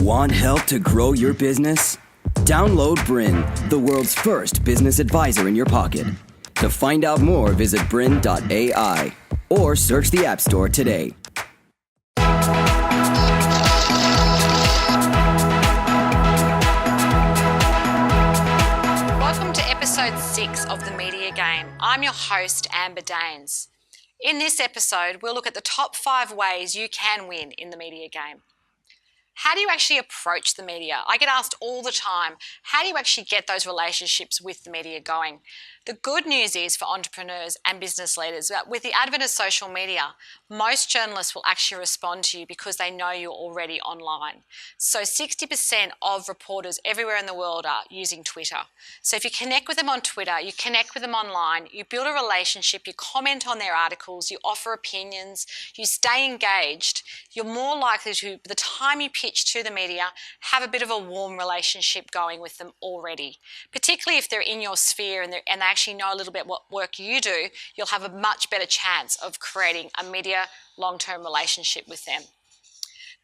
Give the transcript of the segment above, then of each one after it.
Want help to grow your business? Download BRiN, the world's first business advisor in your pocket. To find out more, visit BRiN.ai or search the App Store today. Welcome to episode 6 of The Media Game. I'm your host, Daines. In this episode, we'll look at the top 5 ways you can win in the media game. How do you actually approach the media? I get asked all the time, how do you actually get those relationships with the media going? The good news is for entrepreneurs and business leaders that with the advent of social media, most journalists will actually respond to you because they know you're already online. So 60% of reporters everywhere in the world are using Twitter. So if you connect with them on Twitter, you connect with them online, you build a relationship, you comment on their articles, you offer opinions, you stay engaged, you're more likely to, by the time you pitch to the media, have a bit of a warm relationship going with them already. Particularly if they're in your sphere and they actually know a little bit what work you do, you'll have a much better chance of creating a media long-term relationship with them.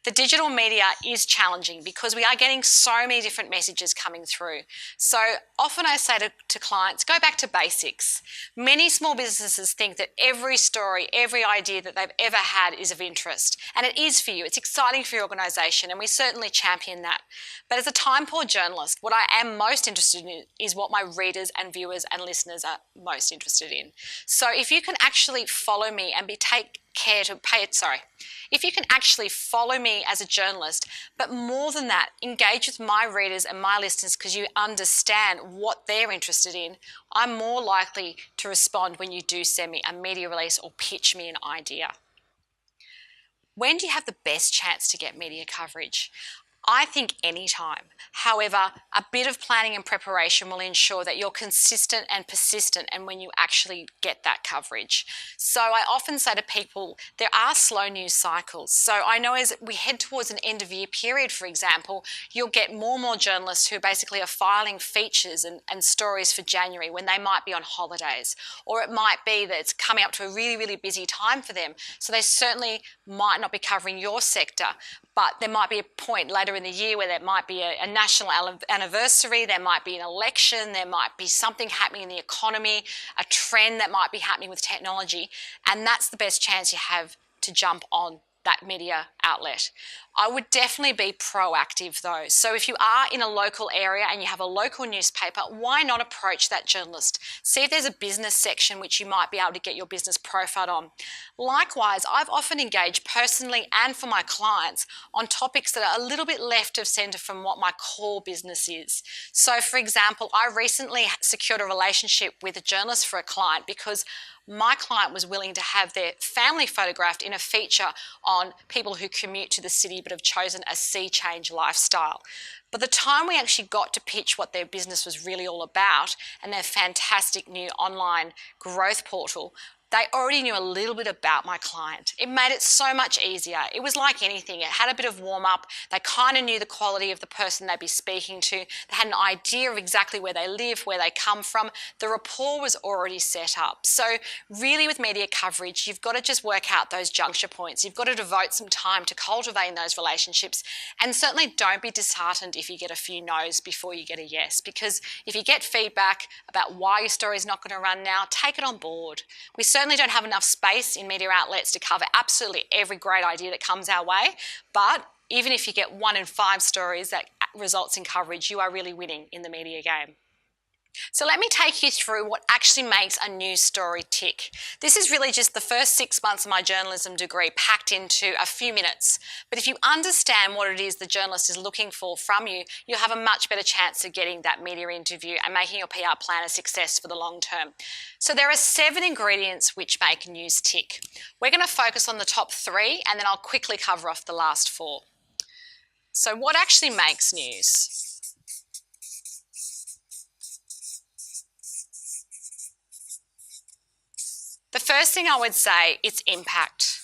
The digital media is challenging because we are getting so many different messages coming through. So often I say to clients, go back to basics. Many small businesses think that every story, every idea that they've ever had is of interest. And it is for you. It's exciting for your organisation, and we certainly champion that. But as a time-poor journalist, what I am most interested in is what my readers and viewers and listeners are most interested in. So if you can actually follow me and if you can actually follow me as a journalist, but more than that, engage with my readers and my listeners because you understand what they're interested in, I'm more likely to respond when you do send me a media release or pitch me an idea. When do you have the best chance to get media coverage? I think anytime. However, a bit of planning and preparation will ensure that you're consistent and persistent and when you actually get that coverage. So I often say to people, there are slow news cycles. So I know as we head towards an end of year period, for example, you'll get more and more journalists who basically are filing features and stories for January when they might be on holidays. Or it might be that it's coming up to a really, really busy time for them. So they certainly might not be covering your sector. But there might be a point later in the year where there might be a national anniversary, there might be an election, there might be something happening in the economy, a trend that might be happening with technology, and that's the best chance you have to jump on that media outlet. I would definitely be proactive though. So if you are in a local area and you have a local newspaper, why not approach that journalist? See if there's a business section which you might be able to get your business profiled on. Likewise, I've often engaged personally and for my clients on topics that are a little bit left of centre from what my core business is. So for example, I recently secured a relationship with a journalist for a client because my client was willing to have their family photographed in a feature on people who commute to the city but have chosen a sea change lifestyle. By the time we actually got to pitch what their business was really all about and their fantastic new online growth portal, they already knew a little bit about my client. It made it so much easier. It was like anything. It had a bit of warm up. They kind of knew the quality of the person they'd be speaking to. They had an idea of exactly where they live, where they come from. The rapport was already set up. So really with media coverage, you've got to just work out those juncture points. You've got to devote some time to cultivating those relationships. And certainly don't be disheartened if you get a few no's before you get a yes. Because if you get feedback about why your story is not going to run now, take it on board. We certainly don't have enough space in media outlets to cover absolutely every great idea that comes our way, but even if you get 1 in 5 stories that results in coverage, you are really winning in the media game. So let me take you through what actually makes a news story tick. This is really just the first 6 months of my journalism degree packed into a few minutes. But if you understand what it is the journalist is looking for from you, you'll have a much better chance of getting that media interview and making your PR plan a success for the long term. So there are 7 ingredients which make news tick. We're going to focus on the top 3 and then I'll quickly cover off the last 4. So what actually makes news? The first thing I would say is impact.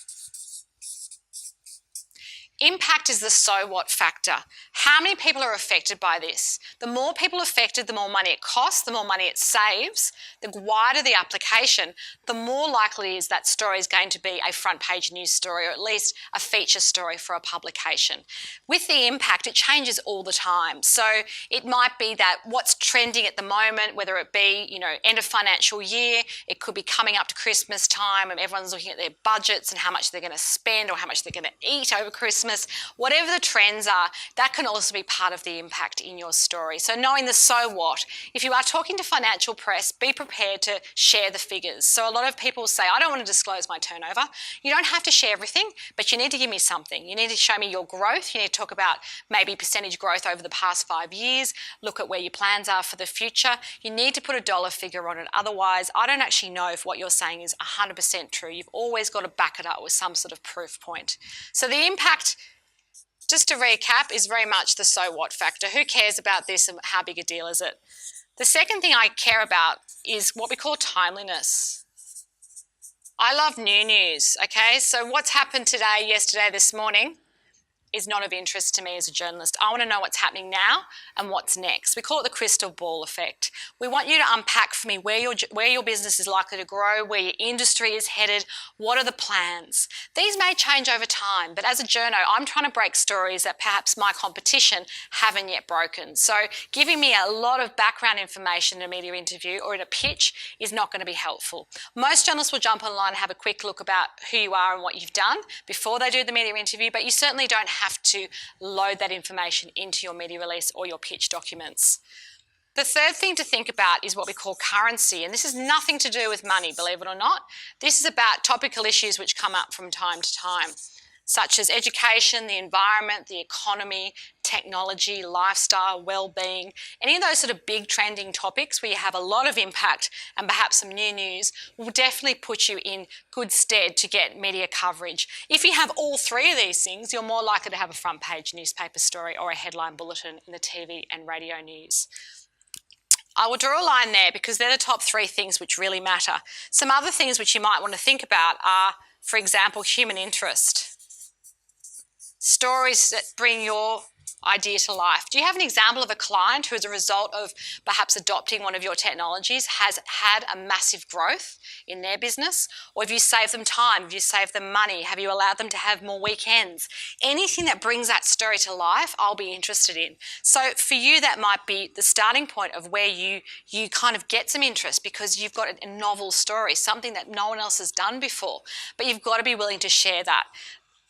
Impact is the so what factor. How many people are affected by this? The more people affected, the more money it costs, the more money it saves, the wider the application, the more likely is that story is going to be a front page news story or at least a feature story for a publication. With the impact, it changes all the time. So it might be that what's trending at the moment, whether it be, end of financial year, it could be coming up to Christmas time and everyone's looking at their budgets and how much they're going to spend or how much they're going to eat over Christmas. Whatever the trends are, that can also be part of the impact in your story. So knowing the so what, if you are talking to financial press, be prepared to share the figures. So a lot of people say, I don't want to disclose my turnover. You don't have to share everything, but you need to give me something. You need to show me your growth. You need to talk about maybe percentage growth over the past 5 years, look at where your plans are for the future. You need to put a dollar figure on it. Otherwise, I don't actually know if what you're saying is 100% true. You've always got to back it up with some sort of proof point. So the impact, just to recap, is very much the so what factor. Who cares about this and how big a deal is it? The second thing I care about is what we call timeliness. I love new news, okay? So what's happened today, yesterday, this morning is not of interest to me as a journalist. I want to know what's happening now and what's next. We call it the crystal ball effect. We want you to unpack for me where your business is likely to grow, where your industry is headed, what are the plans. These may change over time, but as a journo, I'm trying to break stories that perhaps my competition haven't yet broken. So giving me a lot of background information in a media interview or in a pitch is not going to be helpful. Most journalists will jump online and have a quick look about who you are and what you've done before they do the media interview, but you certainly don't have to load that information into your media release or your pitch documents. The third thing to think about is what we call currency, and this is nothing to do with money, believe it or not. This is about topical issues which come up from time to time, such as education, the environment, the economy, technology, lifestyle, well-being. Any of those sort of big trending topics where you have a lot of impact and perhaps some new news will definitely put you in good stead to get media coverage. If you have all three of these things, you're more likely to have a front page newspaper story or a headline bulletin in the TV and radio news. I will draw a line there because they're the top three things which really matter. Some other things which you might want to think about are, for example, human interest. Stories that bring your idea to life. Do you have an example of a client who, as a result of perhaps adopting one of your technologies, has had a massive growth in their business? Or have you saved them time? Have you saved them money? Have you allowed them to have more weekends? Anything that brings that story to life, I'll be interested in. So for you, that might be the starting point of where you kind of get some interest because you've got a novel story, something that no one else has done before, but you've got to be willing to share that.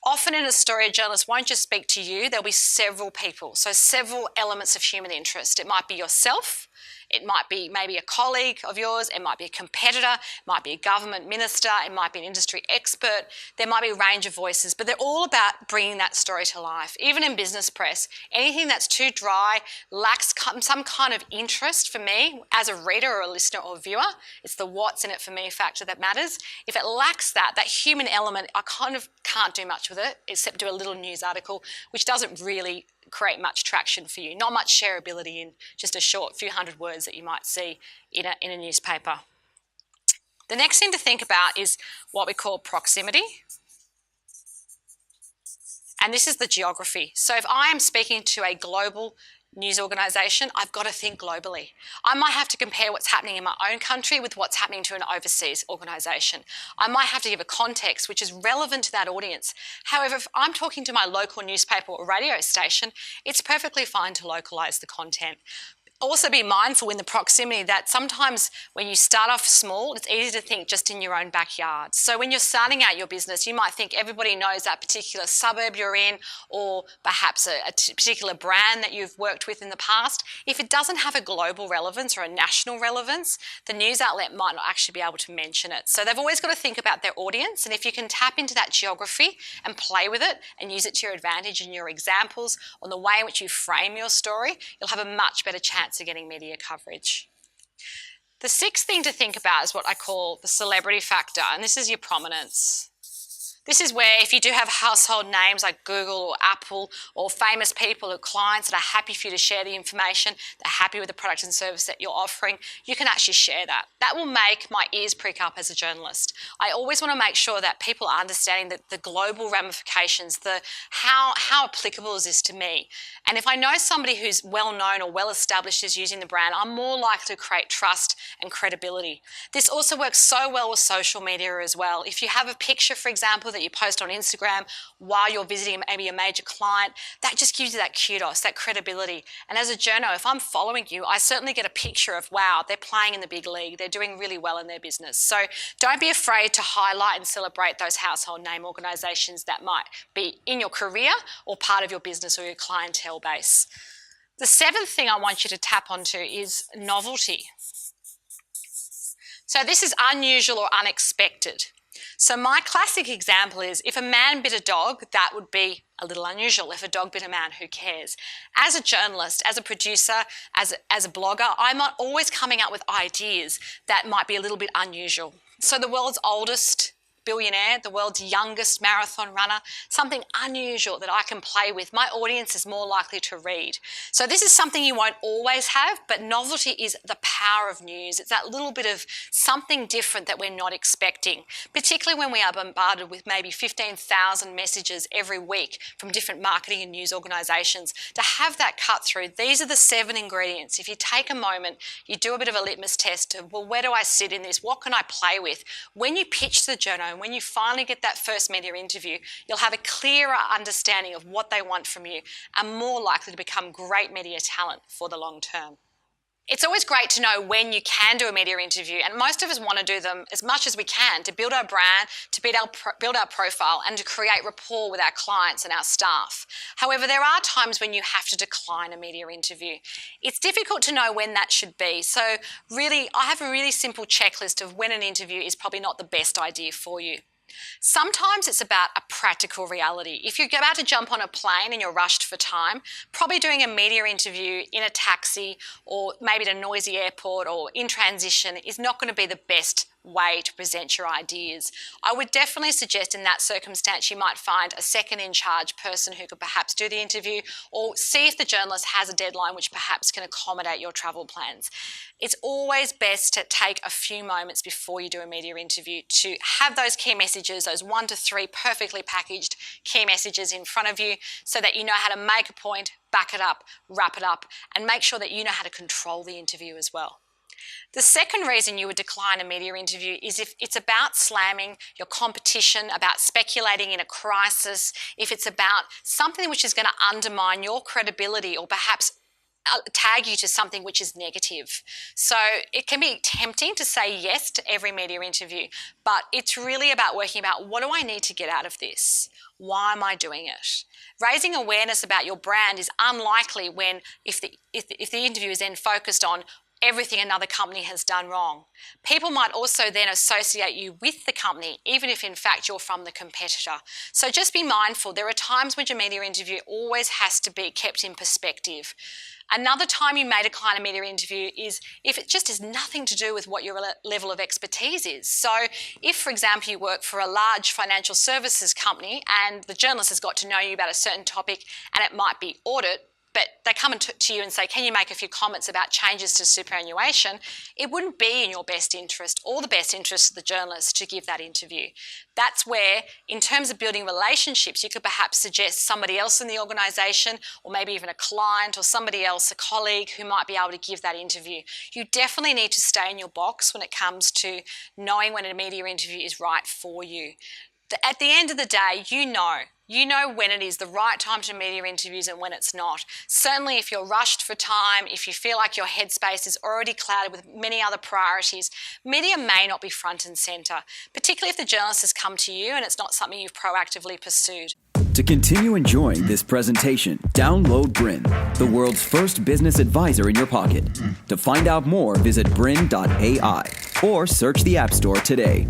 Often in a story, a journalist won't just speak to you, there'll be several people, so several elements of human interest. It might be yourself, it might be maybe a colleague of yours, it might be a competitor, it might be a government minister, it might be an industry expert, there might be a range of voices, but they're all about bringing that story to life. Even in business press, anything that's too dry, lacks some kind of interest for me as a reader or a listener or viewer, it's the what's in it for me factor that matters. If it lacks that human element, I kind of can't do much with it except do a little news article, which doesn't really create much traction for you. Not much shareability in just a short few hundred words that you might see in a newspaper. The next thing to think about is what we call proximity. And this is the geography. So if I am speaking to a global news organisation, I've got to think globally. I might have to compare what's happening in my own country with what's happening to an overseas organisation. I might have to give a context which is relevant to that audience. However, if I'm talking to my local newspaper or radio station, it's perfectly fine to localise the content. Also be mindful in the proximity that sometimes when you start off small, it's easy to think just in your own backyard. So when you're starting out your business, you might think everybody knows that particular suburb you're in or perhaps a particular brand that you've worked with in the past. If it doesn't have a global relevance or a national relevance, the news outlet might not actually be able to mention it. So they've always got to think about their audience, and if you can tap into that geography and play with it and use it to your advantage in your examples on the way in which you frame your story, you'll have a much better chance of getting media coverage. The sixth thing to think about is what I call the celebrity factor, and this is your prominence. This is where if you do have household names like Google or Apple or famous people or clients that are happy for you to share the information, they're happy with the product and service that you're offering, you can actually share that. That will make my ears prick up as a journalist. I always want to make sure that people are understanding that the global ramifications, how applicable is this to me? And if I know somebody who's well known or well established is using the brand, I'm more likely to create trust and credibility. This also works so well with social media as well. If you have a picture, for example, that you post on Instagram while you're visiting maybe a major client, that just gives you that kudos, that credibility. And as a journo, if I'm following you, I certainly get a picture of, wow, they're playing in the big league, they're doing really well in their business. So don't be afraid to highlight and celebrate those household name organisations that might be in your career or part of your business or your clientele base. The seventh thing I want you to tap onto is novelty. So this is unusual or unexpected. So my classic example is if a man bit a dog, that would be a little unusual. If a dog bit a man, who cares? As a journalist, as a producer, as a blogger, I'm always coming up with ideas that might be a little bit unusual. So the world's oldest billionaire, the world's youngest marathon runner, something unusual that I can play with. My audience is more likely to read. So this is something you won't always have, but novelty is the power of news. It's that little bit of something different that we're not expecting, particularly when we are bombarded with maybe 15,000 messages every week from different marketing and news organisations. To have that cut through, these are the 7 ingredients. If you take a moment, you do a bit of a litmus test of, well, where do I sit in this? What can I play with? When you pitch to the journo, and when you finally get that first media interview, you'll have a clearer understanding of what they want from you and more likely to become great media talent for the long term. It's always great to know when you can do a media interview, and most of us want to do them as much as we can to build our brand, to build our profile, and to create rapport with our clients and our staff. However, there are times when you have to decline a media interview. It's difficult to know when that should be. So really, I have a really simple checklist of when an interview is probably not the best idea for you. Sometimes it's about a practical reality. If you're about to jump on a plane and you're rushed for time, probably doing a media interview in a taxi or maybe at a noisy airport or in transition is not going to be the best way to present your ideas. I would definitely suggest in that circumstance you might find a second in charge person who could perhaps do the interview, or see if the journalist has a deadline which perhaps can accommodate your travel plans. It's always best to take a few moments before you do a media interview to have those key messages, those 1 to 3 perfectly packaged key messages in front of you so that you know how to make a point, back it up, wrap it up, and make sure that you know how to control the interview as well. The second reason you would decline a media interview is if it's about slamming your competition, about speculating in a crisis, if it's about something which is going to undermine your credibility or perhaps tag you to something which is negative. So it can be tempting to say yes to every media interview, but it's really about working about, what do I need to get out of this? Why am I doing it? Raising awareness about your brand is unlikely when if the interview is then focused on everything another company has done wrong. People might also then associate you with the company, even if in fact you're from the competitor. So just be mindful. There are times when your media interview always has to be kept in perspective. Another time you may decline a media interview is if it just has nothing to do with what your level of expertise is. So if, for example, you work for a large financial services company and the journalist has got to know you about a certain topic and it might be audit, but they come to you and say, can you make a few comments about changes to superannuation? It wouldn't be in your best interest or the best interest of the journalist to give that interview. That's where, in terms of building relationships, you could perhaps suggest somebody else in the organisation, or maybe even a client or somebody else, a colleague, who might be able to give that interview. You definitely need to stay in your box when it comes to knowing when a media interview is right for you. At the end of the day, you know when it is the right time to media interviews and when it's not. Certainly if you're rushed for time, if you feel like your headspace is already clouded with many other priorities, media may not be front and centre, particularly if the journalist has come to you and it's not something you've proactively pursued. To continue enjoying this presentation, download BRiN, the world's first business advisor in your pocket. To find out more, visit BRiN.ai or search the App Store today.